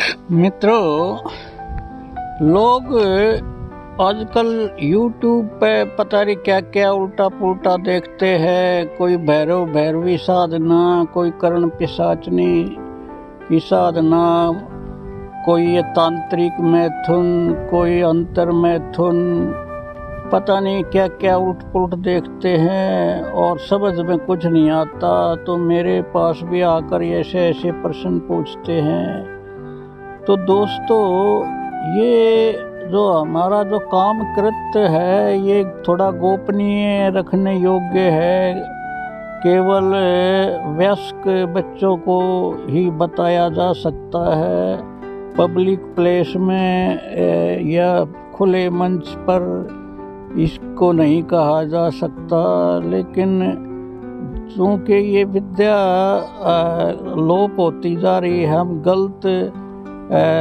मित्रों, लोग आजकल YouTube पे पता नहीं क्या क्या उल्टा पुल्टा देखते हैं। कोई भैरवी साधना, कोई कर्ण पिशाचनी की साधना, कोई ये तांत्रिक मैथुन, कोई अंतर मैथुन, पता नहीं क्या क्या उल्ट पुल्ट देखते हैं और समझ में कुछ नहीं आता। तो मेरे पास भी आकर ऐसे ऐसे प्रश्न पूछते हैं। तो दोस्तों, ये जो हमारा जो काम कृत्य है ये थोड़ा गोपनीय रखने योग्य है। केवल वयस्क बच्चों को ही बताया जा सकता है। पब्लिक प्लेस में या खुले मंच पर इसको नहीं कहा जा सकता। लेकिन चूँकि ये विद्या लोप होती जा रही है, हम गलत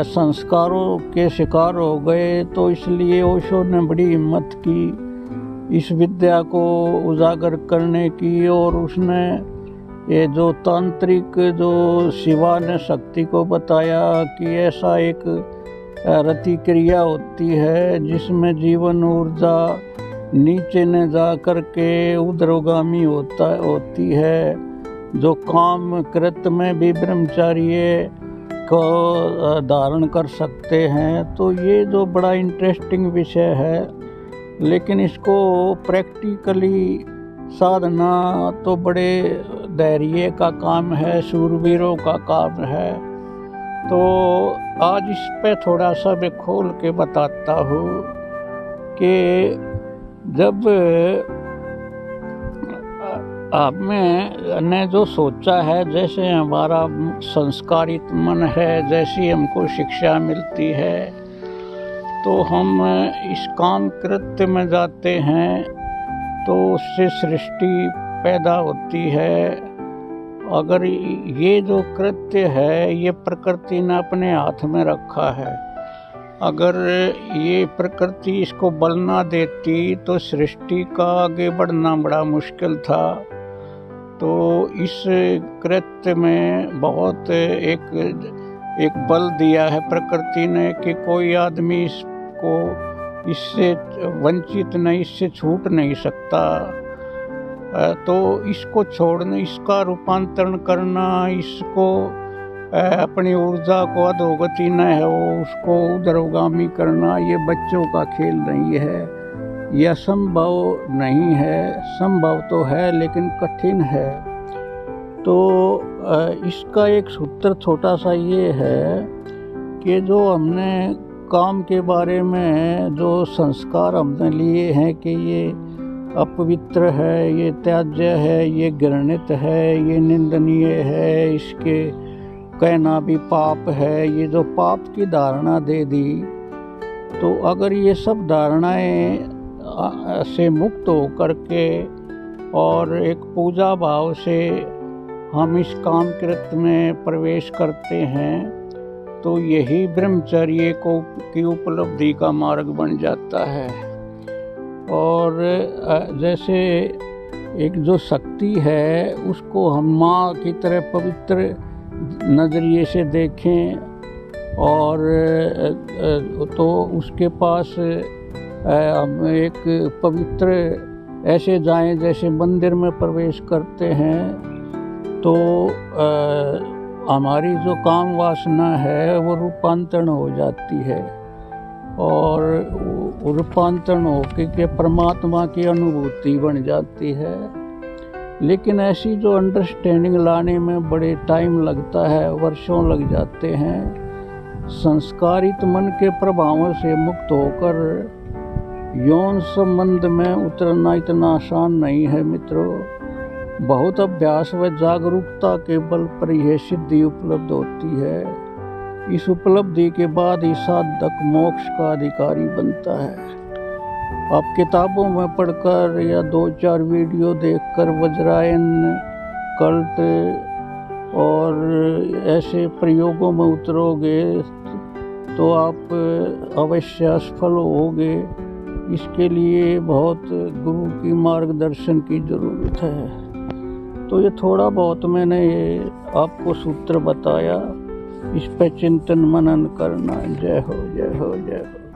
संस्कारों के शिकार हो गए, तो इसलिए ओशो ने बड़ी हिम्मत की इस विद्या को उजागर करने की। और उसने ये जो तांत्रिक जो शिवा ने शक्ति को बताया कि ऐसा एक रति क्रिया होती है जिसमें जीवन ऊर्जा नीचे न जा कर के उद्रोगामी होती है, जो काम कृत में भी ब्रह्मचार्य को धारण कर सकते हैं। तो ये जो बड़ा इंटरेस्टिंग विषय है, लेकिन इसको प्रैक्टिकली साधना तो बड़े धैर्य का काम है, शूरवीरों का काम है। तो आज इस पे थोड़ा सा मैं खोल के बताता हूँ कि जब आपने जो सोचा है, जैसे हमारा संस्कारित मन है, जैसी हमको शिक्षा मिलती है, तो हम इस काम कृत्य में जाते हैं तो उससे सृष्टि पैदा होती है। अगर ये जो कृत्य है ये प्रकृति ने अपने हाथ में रखा है, अगर ये प्रकृति इसको बल ना देती तो सृष्टि का आगे बढ़ना बड़ा मुश्किल था। तो इस कृत्य में बहुत एक बल दिया है प्रकृति ने कि कोई आदमी इसको इससे वंचित नहीं, इससे छूट नहीं सकता। तो इसको छोड़ना, इसका रूपांतरण करना, इसको अपनी ऊर्जा को अधोगति न हो उसको उदरगामी करना, ये बच्चों का खेल नहीं है, यह संभव नहीं है। संभव तो है लेकिन कठिन है। तो इसका एक सूत्र छोटा सा ये है कि जो हमने काम के बारे में जो संस्कार हमने लिए हैं कि ये अपवित्र है, ये त्याज्य है, ये घृणित है, ये निंदनीय है, इसके कहना भी पाप है, ये जो पाप की धारणा दे दी, तो अगर ये सब धारणाएं से मुक्त हो करके और एक पूजा भाव से हम इस काम कृत्य में प्रवेश करते हैं, तो यही ब्रह्मचर्य की उपलब्धि का मार्ग बन जाता है। और जैसे एक जो शक्ति है उसको हम माँ की तरह पवित्र नज़रिए से देखें, और तो उसके पास हम एक पवित्र ऐसे जाएं जैसे मंदिर में प्रवेश करते हैं। तो हमारी जो काम वासना है वो रूपांतरण हो जाती है, और रूपांतरण होकर के परमात्मा की अनुभूति बन जाती है। लेकिन ऐसी जो अंडरस्टैंडिंग लाने में बड़े टाइम लगता है, वर्षों लग जाते हैं। संस्कारित मन के प्रभावों से मुक्त होकर यौन संबंध में उतरना इतना आसान नहीं है मित्रों। बहुत अभ्यास व जागरूकता के बल पर यह सिद्धि उपलब्ध होती है। इस उपलब्धि के बाद ही साधक मोक्ष का अधिकारी बनता है। आप किताबों में पढ़कर या 2-4 वीडियो देखकर वज्रायन, कल्ट और ऐसे प्रयोगों में उतरोगे तो आप अवश्य असफल होगे। इसके लिए बहुत गुरु की मार्गदर्शन की ज़रूरत है। तो ये थोड़ा बहुत मैंने ये आपको सूत्र बताया। इस पे चिंतन मनन करना। जय हो जय हो जय हो।